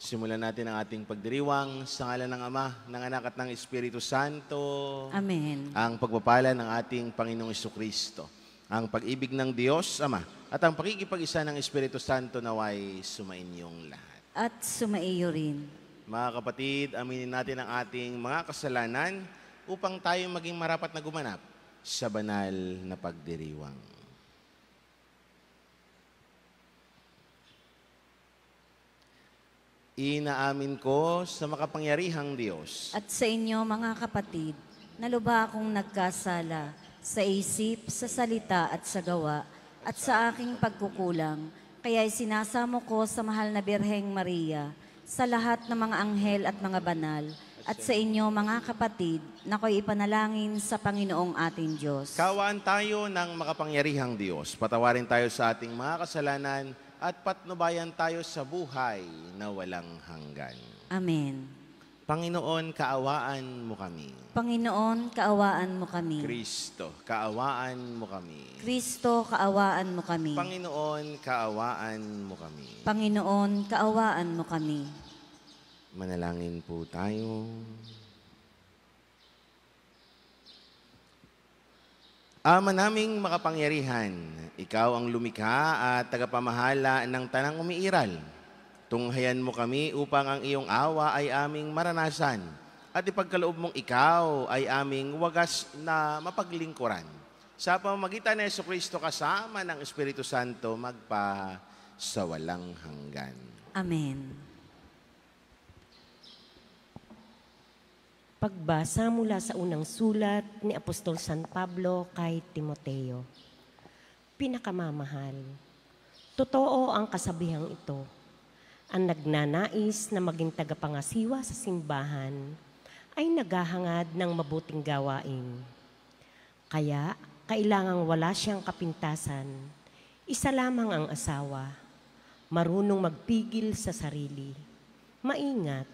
Simulan natin ang ating pagdiriwang sa ngalan ng Ama, ng Anak at ng Espiritu Santo. Amen. Ang pagpapala ng ating Panginoong Jesucristo, ang pag-ibig ng Diyos Ama, at ang pakikipag-isa ng Espiritu Santo naway sumainyong lahat. At sumaiyo rin. Mga kapatid, aminin natin ang ating mga kasalanan upang tayo maging marapat na gumanap sa banal na pagdiriwang. Inaamin ko sa makapangyarihang Diyos At sa inyo, mga kapatid, naluba akong nagkasala sa isip, sa salita at sa gawa, at sa aking pagkukulang. Kaya sinasamo ko sa mahal na Birheng Maria, sa lahat ng mga anghel at mga banal, at sa inyo, mga kapatid, na ko'y ipanalangin sa Panginoong ating Diyos. Kawaan tayo ng makapangyarihang Diyos. Patawarin tayo sa ating mga kasalanan at patnubayan tayo sa buhay na walang hanggan. Amen. Panginoon, kaawaan mo kami. Panginoon, kaawaan mo kami. Kristo, kaawaan mo kami. Kristo, kaawaan mo kami. Panginoon, kaawaan mo kami. Panginoon, kaawaan mo kami. Manalangin po tayo. Ama naming makapangyarihan, ikaw ang lumikha at tagapamahala ng tanang umiiral. Tunghayan mo kami upang ang iyong awa ay aming maranasan at ipagkaloob mong ikaw ay aming wagas na mapaglingkuran. Sa pamamagitan ni Jesucristo kasama ng Espiritu Santo magpa sa walang hanggan. Amen. Pagbasa mula sa unang sulat ni Apostol San Pablo kay Timoteo. Pinakamamahal, totoo ang kasabihang ito. Ang nagnanais na maging tagapangasiwa sa simbahan ay naghahangad ng mabuting gawain. Kaya, kailangang wala siyang kapintasan. Isa lamang ang asawa, marunong magpigil sa sarili, maingat,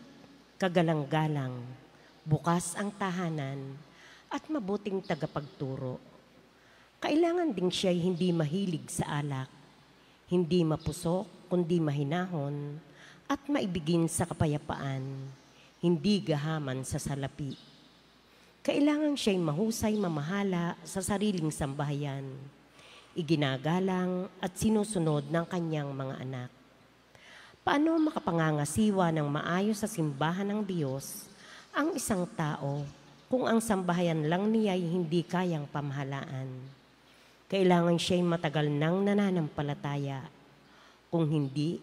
kagalang-galang, bukas ang tahanan, at mabuting tagapagturo. Kailangan ding siya'y hindi mahilig sa alak, hindi mapusok kundi mahinahon, at maibigin sa kapayapaan, hindi gahaman sa salapi. Kailangan siya'y mahusay mamahala sa sariling sambahayan, iginagalang at sinusunod ng kanyang mga anak. Paano makapangangasiwa ng maayos sa simbahan ng Diyos ang isang tao kung ang sambahayan lang niya'y hindi kayang pamahalaan? Kailangan siya'y matagal nang nananampalataya. Kung hindi,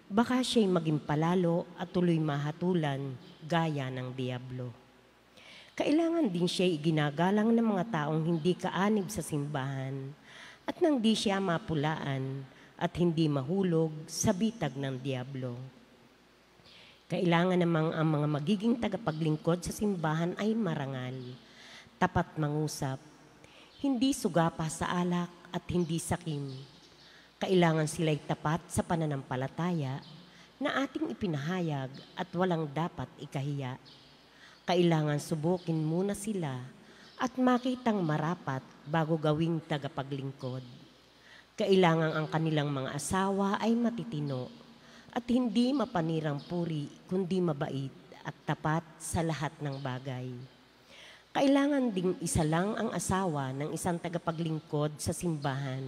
baka siya'y maging palalo at tuloy mahatulan gaya ng diablo. Kailangan din siya'y iginagalang ng mga taong hindi kaanib sa simbahan at nang di siya mapulaan at hindi mahulog sa bitag ng diablo. Kailangan namang ang mga magiging tagapaglingkod sa simbahan ay marangal, tapat mangusap, hindi sugapa sa alak at hindi sakim. Kailangan sila'y tapat sa pananampalataya na ating ipinahayag at walang dapat ikahiya. Kailangan subukin muna sila at makitang marapat bago gawing tagapaglingkod. Kailangan ang kanilang mga asawa ay matitino at hindi mapanirang puri, kundi mabait at tapat sa lahat ng bagay. Kailangan ding isa lang ang asawa ng isang tagapaglingkod sa simbahan.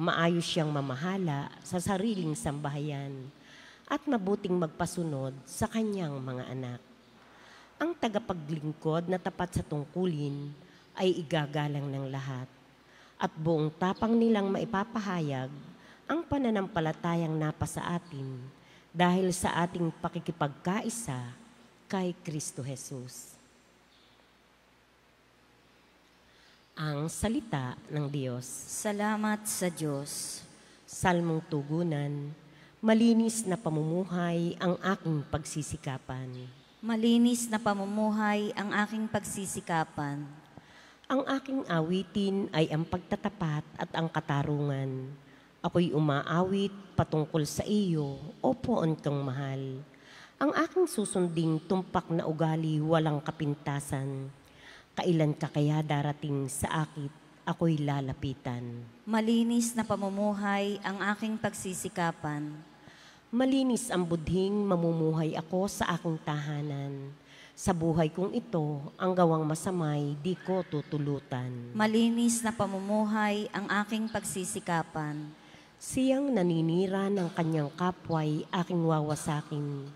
Maayos siyang mamahala sa sariling sambahayan at mabuting magpasunod sa kanyang mga anak. Ang tagapaglingkod na tapat sa tungkulin ay igagalang ng lahat at buong tapang nilang maipapahayag ang pananampalatayang napasa atin dahil sa ating pakikipagkaisa kay Kristo Jesus. Ang salita ng Diyos. Salamat sa Diyos. Salmong tugunan, malinis na pamumuhay ang aking pagsisikapan. Malinis na pamumuhay ang aking pagsisikapan. Ang aking awitin ay ang pagtatapat at ang katarungan. Ako'y umaawit patungkol sa iyo, o poon kang mahal. Ang aking susunding tumpak na ugali walang kapintasan. Kailan ka kaya darating sa akit, ako'y lalapitan. Malinis na pamumuhay ang aking pagsisikapan. Malinis ang budhing mamumuhay ako sa aking tahanan. Sa buhay kong ito, ang gawang masamay di ko tutulutan. Malinis na pamumuhay ang aking pagsisikapan. Siyang naninira ng kanyang kapway aking wawasakin.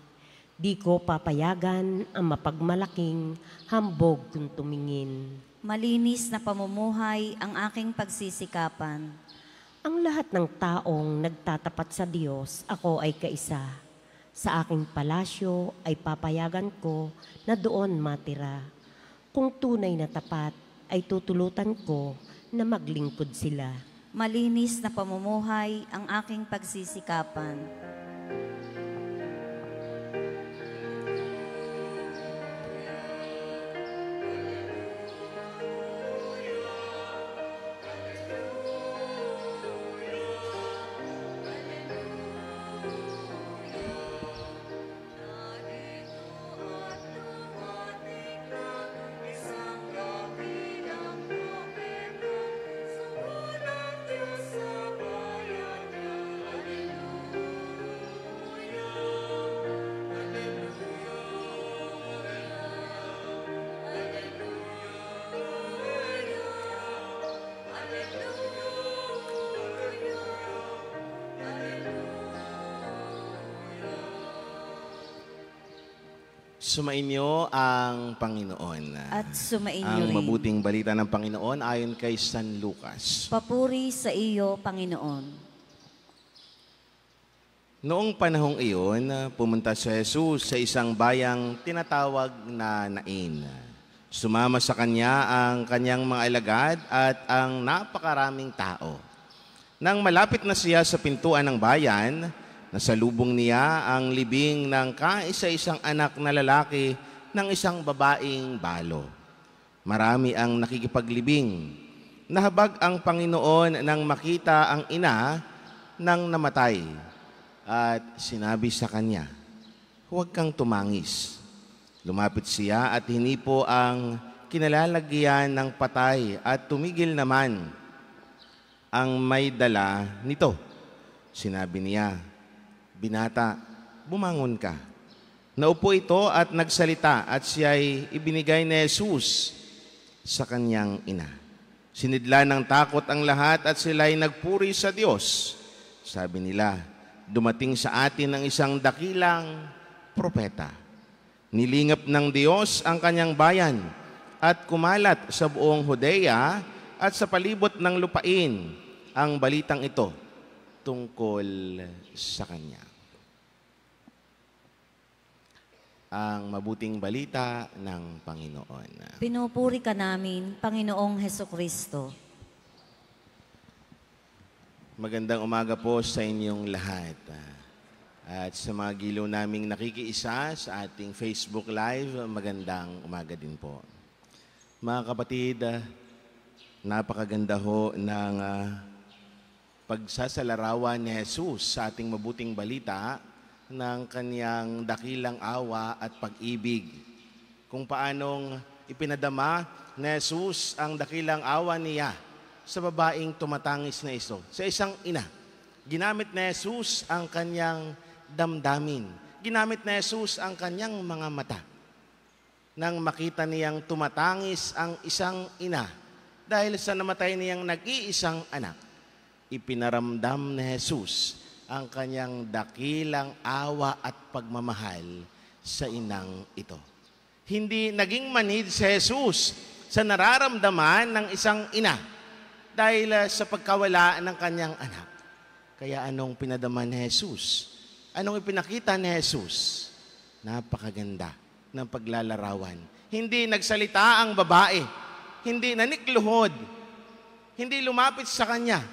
Di ko papayagan ang mapagmalaking hambog kung tumingin. Malinis na pamumuhay ang aking pagsisikapan. Ang lahat ng taong nagtatapat sa Diyos, ako ay kaisa. Sa aking palasyo ay papayagan ko na doon matira. Kung tunay na tapat ay tutulutan ko na maglingkod sila. Malinis na pamumuhay ang aking pagsisikapan. Sumainyo ang Panginoon. At sumainyo Ang rin. mabuting balita ng Panginoon ayon kay San Lucas. Papuri sa iyo, Panginoon. Noong panahong iyon, pumunta si Jesus sa isang bayang tinatawag na Nain. Sumama sa kanya ang kanyang mga alagad at ang napakaraming tao. Nang malapit na siya sa pintuan ng bayan, nasalubong niya ang libing ng kaisa-isang anak na lalaki ng isang babaeng balo. Marami ang nakikipaglibing. Nahabag ang Panginoon nang makita ang ina ng namatay at sinabi sa kanya, "Huwag kang tumangis." Lumapit siya at hinipo ang kinalalagyan ng patay at tumigil naman ang may dala nito. Sinabi niya, "Binata, bumangon ka." Naupo ito at nagsalita at siya'y ibinigay ni Jesus sa kanyang ina. Sinidla ng takot ang lahat at sila'y nagpuri sa Diyos. Sabi nila, dumating sa atin ang isang dakilang propeta. Nilingap ng Diyos ang kanyang bayan at kumalat sa buong Judea at sa palibot ng lupain ang balitang ito tungkol sa kanya. Ang mabuting balita ng Panginoon. Pinupuri ka namin, Panginoong Hesukristo. Magandang umaga po sa inyong lahat. At sa mga giliw naming nakikiisa sa ating Facebook Live, magandang umaga din po. Mga kapatid, napakaganda ho ng pagsasalarawan ni Jesus sa ating mabuting balita ng kanyang dakilang awa at pag-ibig. Kung paanong ipinadama ni Jesus ang dakilang awa niya sa babaeng tumatangis na iso, sa isang ina. Ginamit ni Jesus ang kanyang damdamin. Ginamit ni Jesus ang kanyang mga mata. Nang makita niyang tumatangis ang isang ina dahil sa namatay niyang nag-iisang anak, ipinaramdam ni Jesus ang kanyang dakilang awa at pagmamahal sa inang ito. Hindi naging manhid si Jesus sa nararamdaman ng isang ina dahil sa pagkawala ng kanyang anak. Kaya anong pinadama ni Jesus? Anong ipinakita ni Jesus? Napakaganda ng paglalarawan. Hindi nagsalita ang babae. Hindi nanikluhod. Hindi lumapit sa kanya.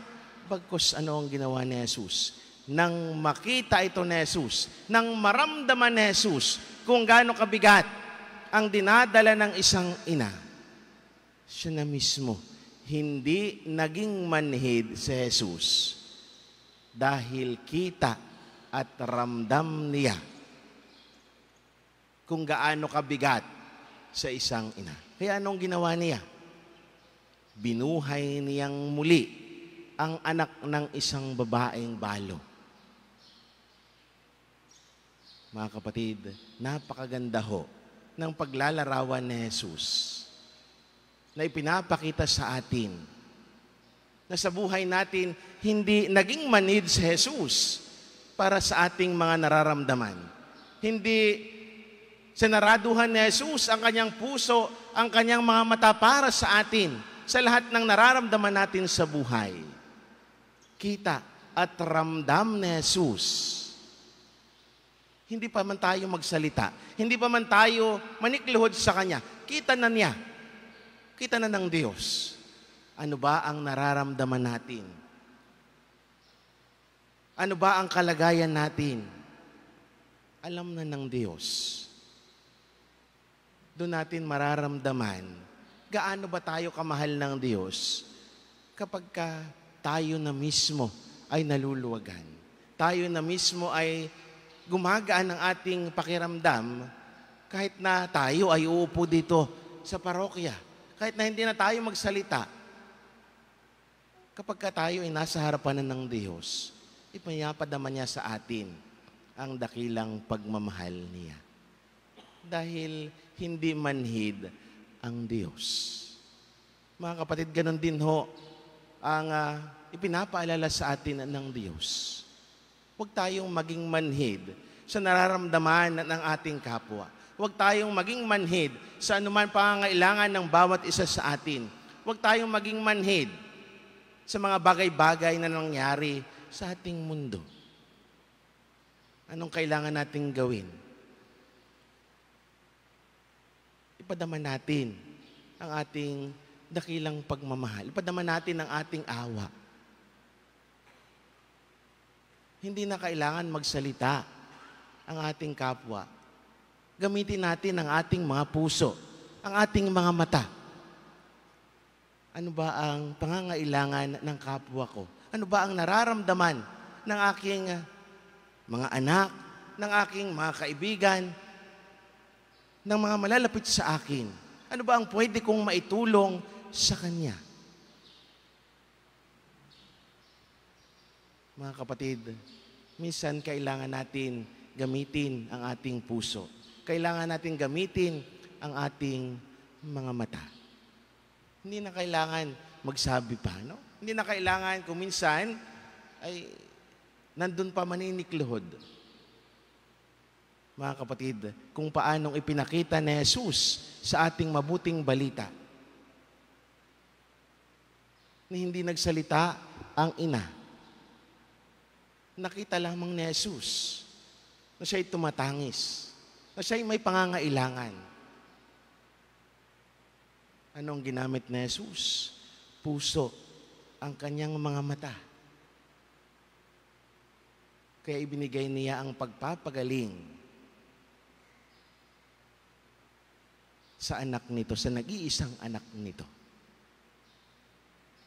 Bagkus ano ang ginawa ni Jesus? Nang makita ito ni Jesus, nang maramdaman ni Jesus kung gaano kabigat ang dinadala ng isang ina, siya na mismo hindi naging manhid si Jesus dahil kita at ramdam niya kung gaano kabigat sa isang ina. Kaya anong ginawa niya? Binuhay niyang muli ang anak ng isang babaeng balo. Mga kapatid, napakaganda ho ng paglalarawan ni Jesus na ipinapakita sa atin na sa buhay natin, hindi naging manhid si Jesus para sa ating mga nararamdaman. Hindi sinaraduhan ni Jesus ang kanyang puso, ang kanyang mga mata para sa atin, sa lahat ng nararamdaman natin sa buhay. Kita at ramdam ni Jesus. Hindi pa man tayo magsalita, hindi pa man tayo manikluhod sa Kanya, kita na niya, kita na ng Diyos. Ano ba ang nararamdaman natin? Ano ba ang kalagayan natin? Alam na ng Diyos. Doon natin mararamdaman gaano ba tayo kamahal ng Diyos kapag tayo na mismo ay naluluwagan. Tayo na mismo ay gumagaan ang ating pakiramdam kahit na tayo ay uupo dito sa parokya. Kahit na hindi na tayo magsalita. Kapag tayo ay nasa harapan na ng Diyos, ipayapadama niya sa atin ang dakilang pagmamahal niya. Dahil hindi manhid ang Diyos. Mga kapatid, ganun din ho ang ipinapaalala sa atin ng Diyos. Huwag tayong maging manhid sa nararamdaman ng ating kapwa. Huwag tayong maging manhid sa anuman pangangailangan ng bawat isa sa atin. Huwag tayong maging manhid sa mga bagay-bagay na nangyari sa ating mundo. Anong kailangan nating gawin? Ipadama natin ang ating dakilang pagmamahal. Ipadama natin ang ating awa. Hindi na kailangan magsalita ang ating kapwa. Gamitin natin ang ating mga puso, ang ating mga mata. Ano ba ang pangangailangan ng kapwa ko? Ano ba ang nararamdaman ng aking mga anak, ng aking mga kaibigan, ng mga malalapit sa akin? Ano ba ang pwede kong maitulong sa Kanya? Mga kapatid, minsan kailangan natin gamitin ang ating puso. Kailangan natin gamitin ang ating mga mata. Hindi na kailangan magsabi pa, no? Hindi na kailangan kung minsan ay nandun pa maninikluhod. Mga kapatid, kung paanong ipinakita ni Jesus sa ating mabuting balita na hindi nagsalita ang ina. Nakita lamang ni Jesus na siya'y tumatangis, na siya'y may pangangailangan. Anong ginamit ni Jesus? Puso ang kanyang mga mata. Kaya ibinigay niya ang pagpapagaling sa anak nito, sa nag-iisang anak nito.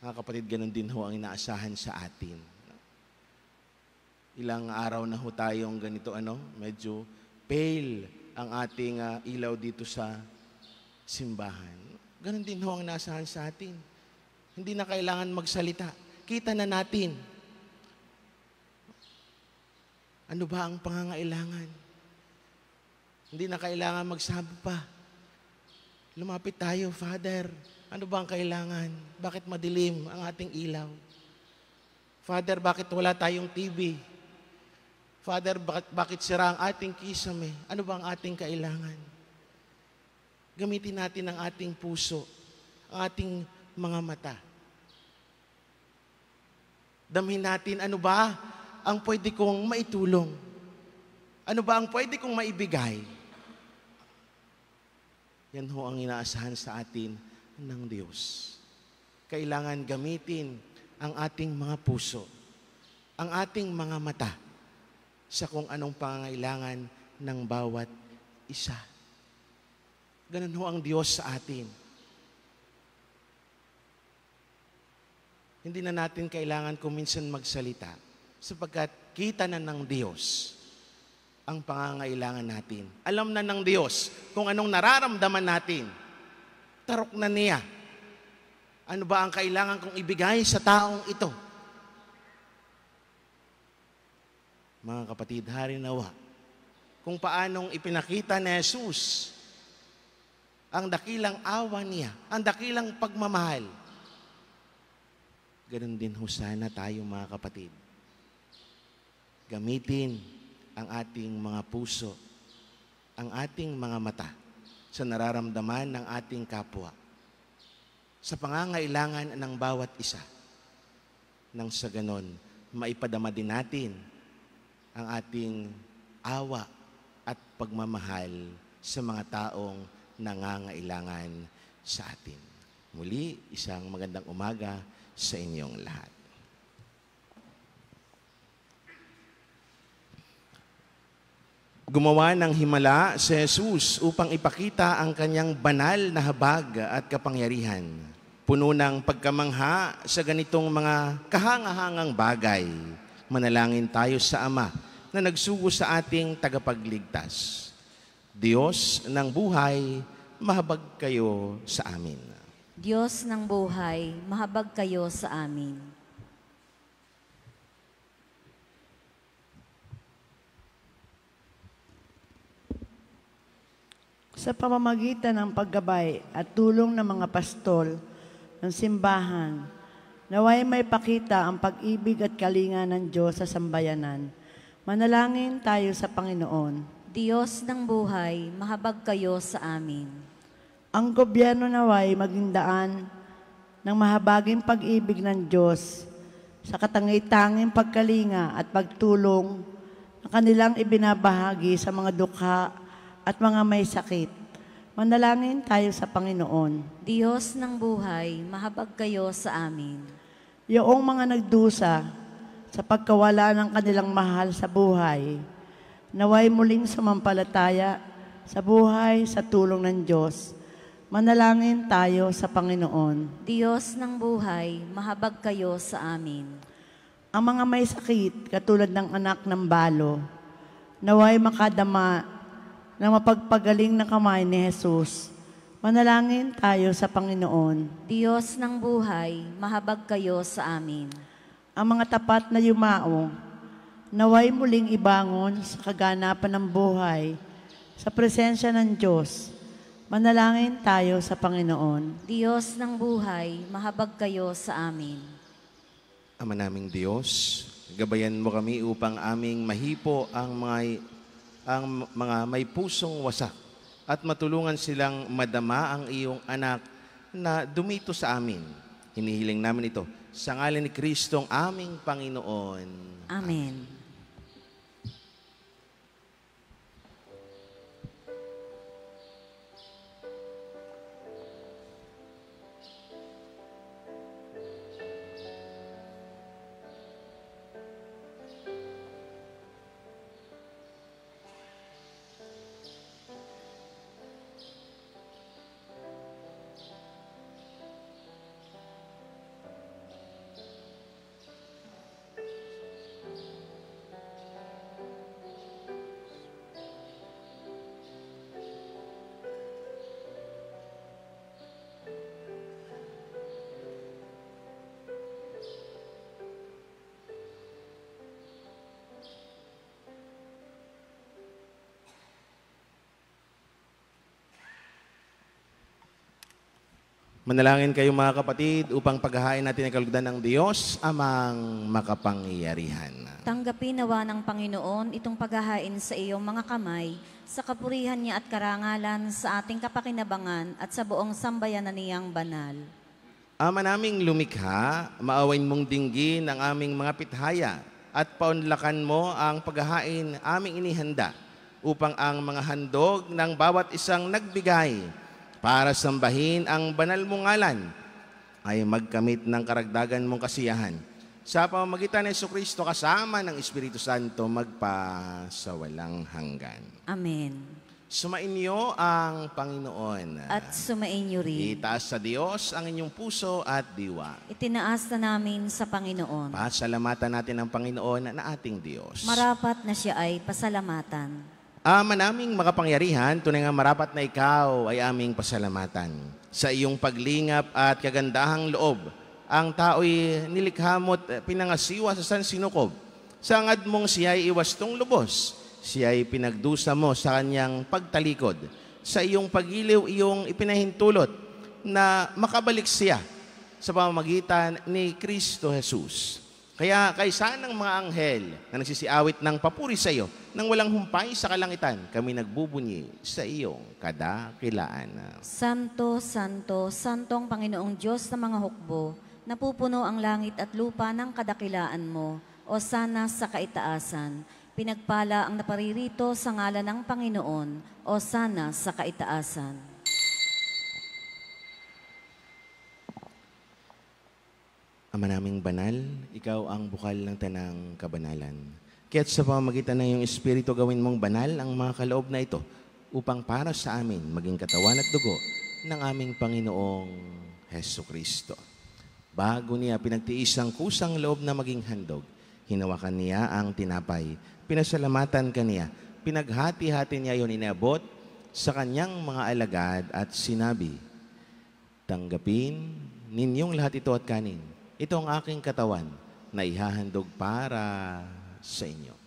Mga kapatid, ganun din ho ang inaasahan sa atin. Ilang araw na ho tayong ganito, medyo pale ang ating ilaw dito sa simbahan. Ganun din ho ang inaasahan sa atin. Hindi na kailangan magsalita. Kita na natin. Ano ba ang pangangailangan? Hindi na kailangan magsabi pa. Lumapit tayo, Father. Ano ba ang kailangan? Bakit madilim ang ating ilaw? Father, bakit wala tayong TV? Father, bakit sira ang ating kisame? Ano ba ang ating kailangan? Gamitin natin ang ating puso, ang ating mga mata. Damhin natin, ano ba ang pwede kong maitulong? Ano ba ang pwede kong maibigay? Yan ho ang inaasahan sa atin ng Diyos. Kailangan gamitin ang ating mga puso, ang ating mga mata sa kung anong pangangailangan ng bawat isa. Ganun ho ang Diyos sa atin. Hindi na natin kailangan kung minsan magsalita sapagkat kita na ng Diyos ang pangangailangan natin. Alam na ng Diyos kung anong nararamdaman natin. Tarok na niya. Ano ba ang kailangan kong ibigay sa taong ito? Mga kapatid, hari nawa, kung paanong ipinakita ni Jesus ang dakilang awa niya, ang dakilang pagmamahal. Ganon din ho sana tayo mga kapatid. Gamitin ang ating mga puso, ang ating mga mata sa nararamdaman ng ating kapwa, sa pangangailangan ng bawat isa. Nang sa ganon, maipadama din natin ang ating awa at pagmamahal sa mga taong nangangailangan sa atin. Muli, isang magandang umaga sa inyong lahat. Gumawa ng himala si Jesus upang ipakita ang kanyang banal na habag at kapangyarihan. Puno ng pagkamangha sa ganitong mga kahangahangang bagay. Manalangin tayo sa Ama na nagsugo sa ating tagapagligtas. Diyos ng buhay, mahabag kayo sa amin. Diyos ng buhay, mahabag kayo sa amin. Sa pamamagitan ng paggabay at tulong ng mga pastol ng simbahan, naway may pakita ang pag-ibig at kalinga ng Diyos sa sambayanan. Manalangin tayo sa Panginoon. Diyos ng buhay, mahabag kayo sa amin. Ang gobyerno naway maging daan ng mahabaging pag-ibig ng Diyos sa katangitanging pagkalinga at pagtulong na kanilang ibinabahagi sa mga dukha at mga may sakit. Manalangin tayo sa Panginoon. Diyos ng buhay, mahabag kayo sa amin. Yoong mga nagdusa sa pagkawala ng kanilang mahal sa buhay, naway muling sumampalataya sa buhay sa tulong ng Diyos. Manalangin tayo sa Panginoon. Diyos ng buhay, mahabag kayo sa amin. Ang mga may sakit, katulad ng anak ng balo, naway makadama ng mapagpagaling na kamay ni Jesus. Manalangin tayo sa Panginoon. Diyos ng buhay, mahabag kayo sa amin. Ang mga tapat na yumao, naway muling ibangon sa kaganapan ng buhay, sa presensya ng Diyos. Manalangin tayo sa Panginoon. Diyos ng buhay, mahabag kayo sa amin. Ama naming Diyos, gabayan mo kami upang aming mahipo ang mga may pusong wasak at matulungan silang madama ang iyong anak na dumito sa amin. Hinihiling namin ito sa ngalan ni Kristong aming Panginoon. Amen. Manalangin kayo mga kapatid upang paghahain natin ang kalugdan ng Diyos, amang makapangyarihan. Tanggapin nawa ng Panginoon itong paghahain sa iyong mga kamay, sa kapurihan niya at karangalan, sa ating kapakinabangan at sa buong sambayanan niyang banal. Ama naming lumikha, maawain mong dinggin ang aming mga pithaya at paunlakan mo ang paghahain aming inihanda upang ang mga handog ng bawat isang nagbigay para sambahin ang banal mong ngalan ay magkamit ng karagdagan mong kasiyahan. Sa pamamagitan ng Jesucristo kasama ng Espiritu Santo magpasawalang hanggan. Amen. Sumainyo ang Panginoon. At sumainyo rin. Itaas sa Diyos ang inyong puso at diwa. Itinaas na namin sa Panginoon. Pasalamatan natin ang Panginoon na ating Diyos. Marapat na siya ay pasalamatan. Ama naming makapangyarihan, tunay nga marapat na ikaw ay aming pasalamatan. Sa iyong paglingap at kagandahang loob, ang tao'y nilikha mo't pinangasiwa sa sansinukob. Sa angad mong siya'y iwastong lubos, Siya ay pinagdusa mo sa kanyang pagtalikod. Sa iyong pagiliw, iyong ipinahintulot na makabalik siya sa pamamagitan ni Kristo Jesus. Kaya kaysa ng mga anghel na nagsisiawit ng papuri sa iyo, nang walang humpay sa kalangitan, kami nagbubunyi sa iyong kadakilaan. Santo, Santo, Santong Panginoong Diyos ng mga hukbo, napupuno ang langit at lupa ng kadakilaan mo, o sana sa kaitaasan. Pinagpala ang naparirito sa ngalan ng Panginoon, o sana sa kaitaasan. Ama naming banal, ikaw ang bukal ng tanang kabanalan. Kaya't sa pamamagitan ng iyong Espiritu gawin mong banal ang mga kaloob na ito upang para sa amin maging katawan at dugo ng aming Panginoong Heso Kristo. Bago niya pinagtiis ang kusang loob na maging handog, hinawakan niya ang tinapay, pinasalamatan kaniya, pinaghati-hati niya yon inabot sa kanyang mga alagad at sinabi, tanggapin ninyong lahat ito at kanin. Ito ang aking katawan na ihahandog para sa inyo.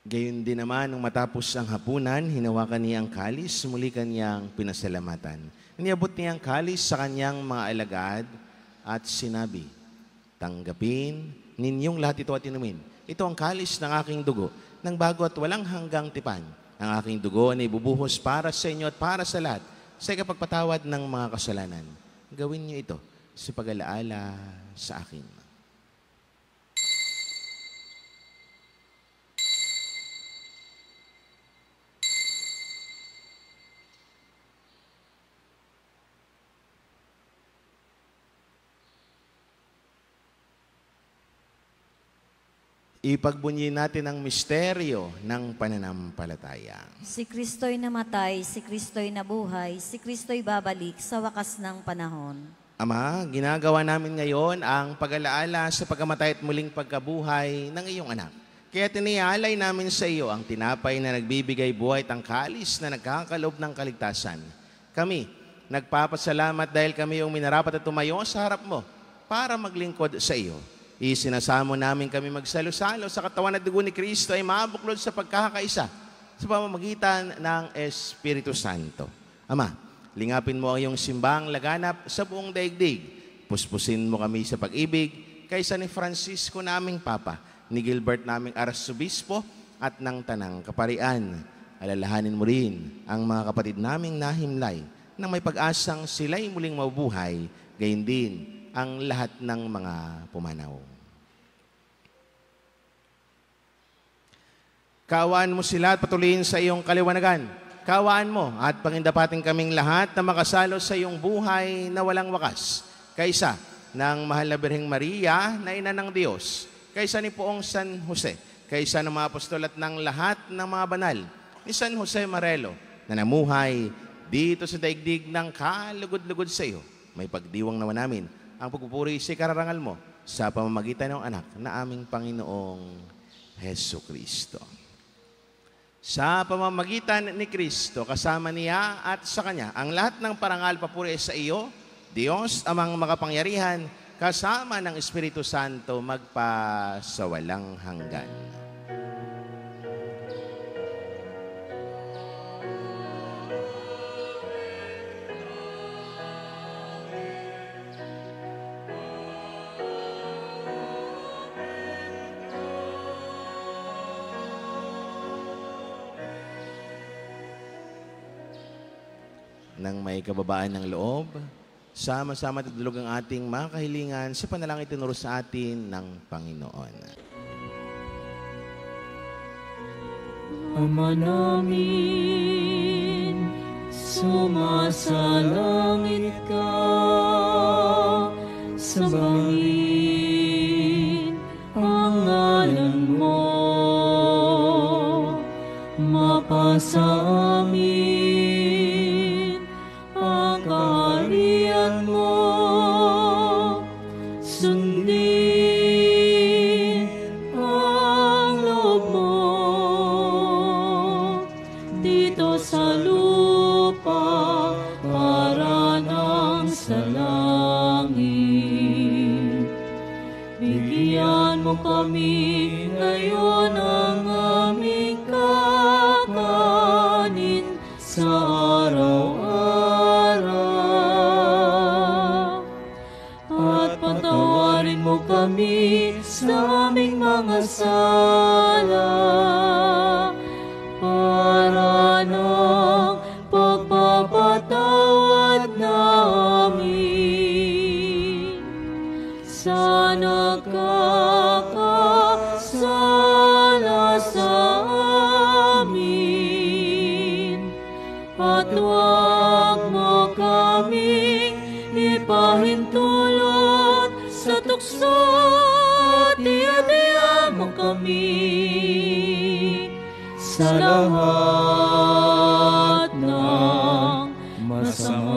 Gayon din naman, nung matapos ang hapunan, hinawakan niya ang kalis, muli kanyang pinasalamatan. Iniabot niya ang kalis sa kanyang mga alagad at sinabi, tanggapin ninyong lahat ito at inumin. Ito ang kalis ng aking dugo, ng bago at walang hanggang tipan. Ang aking dugo ay bubuhos para sa inyo at para sa lahat, sa ikapagpatawad ng mga kasalanan. Gawin niyo ito sa pag-alaala sa akin. Ipagbunyi natin ang misteryo ng pananampalataya. Si Kristo'y namatay, si Kristo'y nabuhay, si Kristo'y babalik sa wakas ng panahon. Ama, ginagawa namin ngayon ang pag-alaala sa pagkamatay at muling pagkabuhay ng iyong anak. Kaya tinialay namin sa iyo ang tinapay na nagbibigay buhay at ang kalis na nagkakaloob ng kaligtasan. Kami, nagpapasalamat dahil kami yung minarapat at tumayo sa harap mo para maglingkod sa iyo. Isinasamo namin kami magsalo-salo sa katawan at dugo ni Kristo ay mabuklod sa pagkakaisa sa pamamagitan ng Espiritu Santo. Ama, lingapin mo ang iyong simbang laganap sa buong daigdig. Puspusin mo kami sa pag-ibig kaysa ni Francisco naming Papa, ni Gilbert naming Arsobispo at ng Tanang Kaparian. Alalahanin mo rin ang mga kapatid naming nahimlay na may pag-asang sila'y muling mabubuhay, gayon din ang lahat ng mga pumanaw. Kaawaan mo sila at patuloyin sa iyong kaliwanagan. Kaawaan mo at pangindapating kaming lahat na makasalo sa iyong buhay na walang wakas. Kaysa ng mahal na Birheng Maria na ina ng Diyos, kaysa ni Poong San Jose, kaysa ng mga apostol at ng lahat ng mga banal, ni San Jose Marelo na namuhay dito sa daigdig ng kalugod-lugod sa iyo. May pagdiwang naman namin ang pagpupuri sa kararangal mo sa pamamagitan ng anak na aming Panginoong Heso Kristo. Sa pamamagitan ni Kristo, kasama niya at sa Kanya, ang lahat ng parangal papuri sa iyo, Diyos amang makapangyarihan, kasama ng Espiritu Santo magpa sa walang hanggan. Nang may kababaan ng loob, sama-sama tutulog ang ating mga kahilingan sa panalangin itinuro sa atin ng Panginoon. Ama namin, sumasalangit ka, sambahin ang ngalan mo, mapasa amin ang kaharian mo, sundin ang loob mo dito sa lupa para nang sa langit. Bigyan mo kami ngayon ang aming kakanin sa araw-araw. At patawarin mo kami sa aming mga sala para ng pagpapatawad namin sa nagkakasala sa amin. At huwag mo kaming ipahintulot sa tukso, at iadya mo kami sa lahat ng masama.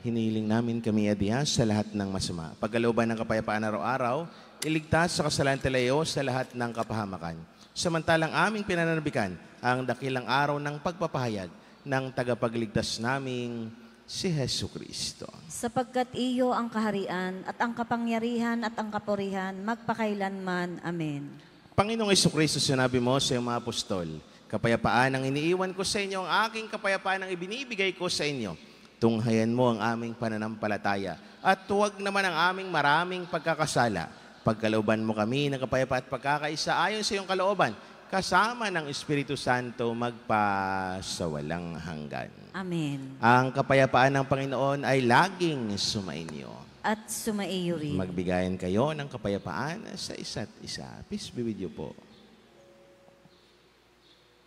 Hiniling namin kami adiya sa lahat ng masama. Pagkalooban ng kapayapaan araw-araw, iligtas sa kasalantalayo sa lahat ng kapahamakan. Samantalang aming pinananabikan ang dakilang araw ng pagpapahayag ng tagapagligtas naming si Hesu Kristo. Sapagkat iyo ang kaharian at ang kapangyarihan at ang kapurihan magpakailanman. Amen. Panginoong Hesu Kristo, sinabi mo sa iyong mga apostol, kapayapaan ang iniiwan ko sa inyo, ang aking kapayapaan ang ibinibigay ko sa inyo. Tunghayan mo ang aming pananampalataya at huwag naman ang aming maraming pagkakasala. Pagkalooban mo kami ng kapayapaan at pagkakaisa ayon sa iyong kalooban, kasama ng Espiritu Santo magpasawalang hanggan. Amen. Ang kapayapaan ng Panginoon ay laging sumainyo. At sumaiyo rin. Magbigayan kayo ng kapayapaan sa isa't isa. Peace be with you po.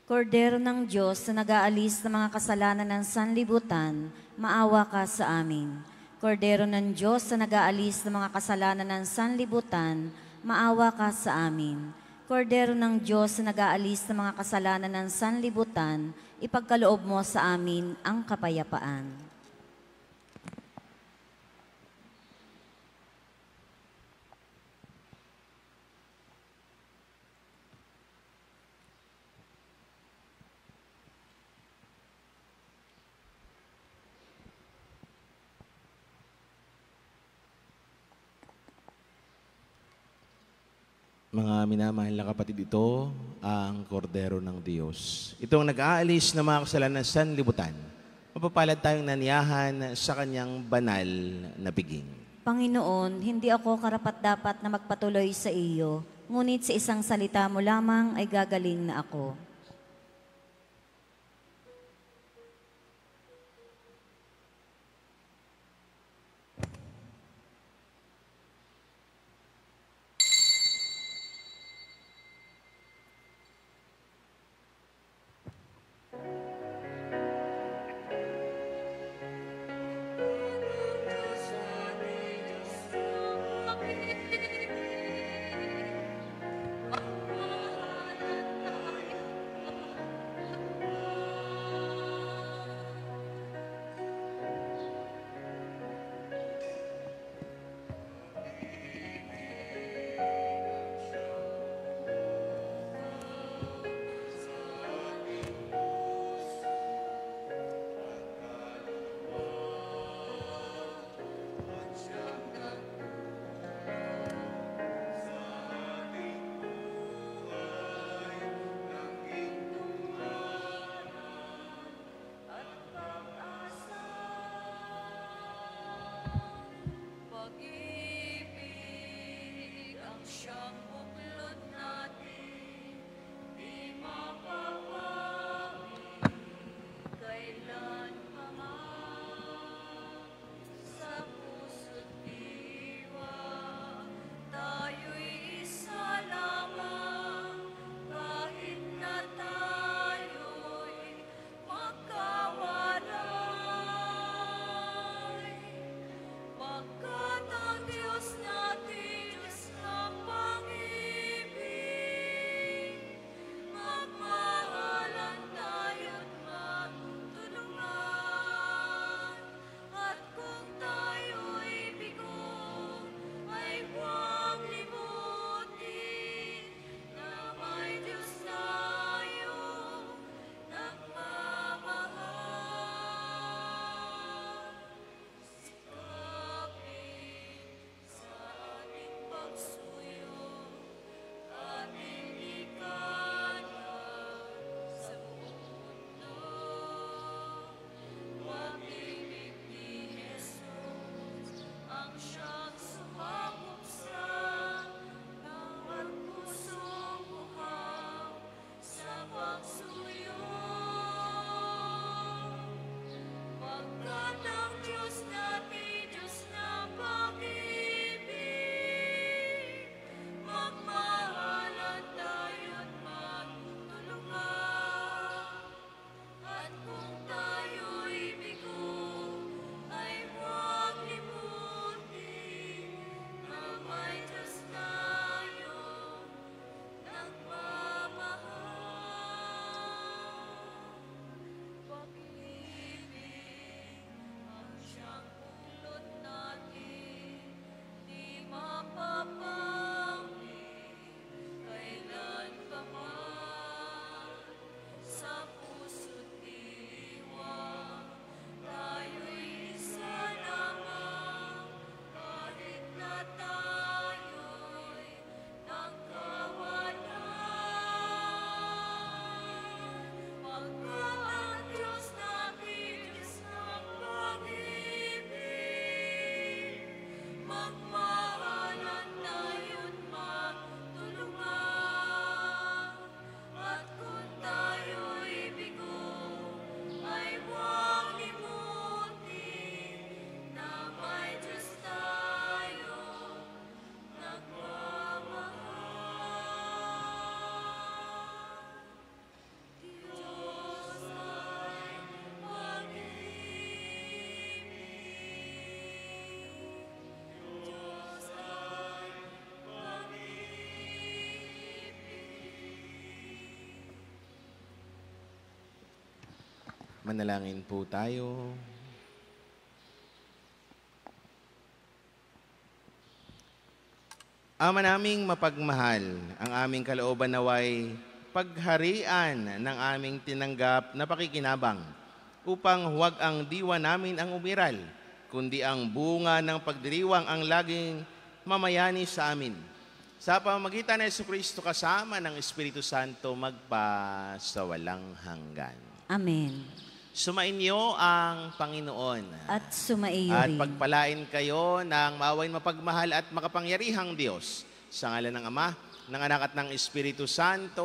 Kordero ng Diyos na nag-aalis ng mga kasalanan ng sanlibutan, maawa ka sa amin. Kordero ng Diyos na nag-aalis ng mga kasalanan ng sanlibutan, maawa ka sa amin. Kordero ng Diyos na nag-aalis ng mga kasalanan ng sanlibutan, ipagkaloob mo sa amin ang kapayapaan. Mga minamahal na kapatid, ito ang kordero ng Diyos. Itong nag-aalis ng mga kasalanan ng sanlibutan. Mapapalad tayong naniyahan sa kanyang banal na piging. Panginoon, hindi ako karapat-dapat na magpatuloy sa iyo, ngunit sa isang salita mo lamang ay gagaling na ako. Manalangin po tayo. Ama naming mapagmahal, ang aming kalooban naway pagharian ng aming tinanggap na pakikinabang upang huwag ang diwa namin ang umiral, kundi ang bunga ng pagdiriwang ang laging mamayani sa amin. Sa pamamagitan ng Jesucristo kasama ng Espiritu Santo magpa sa walang hanggan. Amen. Sumainyo ang Panginoon. At sumaiyo At rin. pagpalain kayo ng maawain mapagmahal at makapangyarihang Diyos. Sa ngalan ng Ama, ng Anak at ng Espiritu Santo.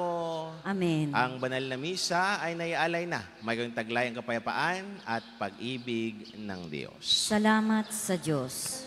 Amen. Ang banal na misa ay naialay na. Mayroong taglay ang kapayapaan at pag-ibig ng Diyos. Salamat sa Diyos.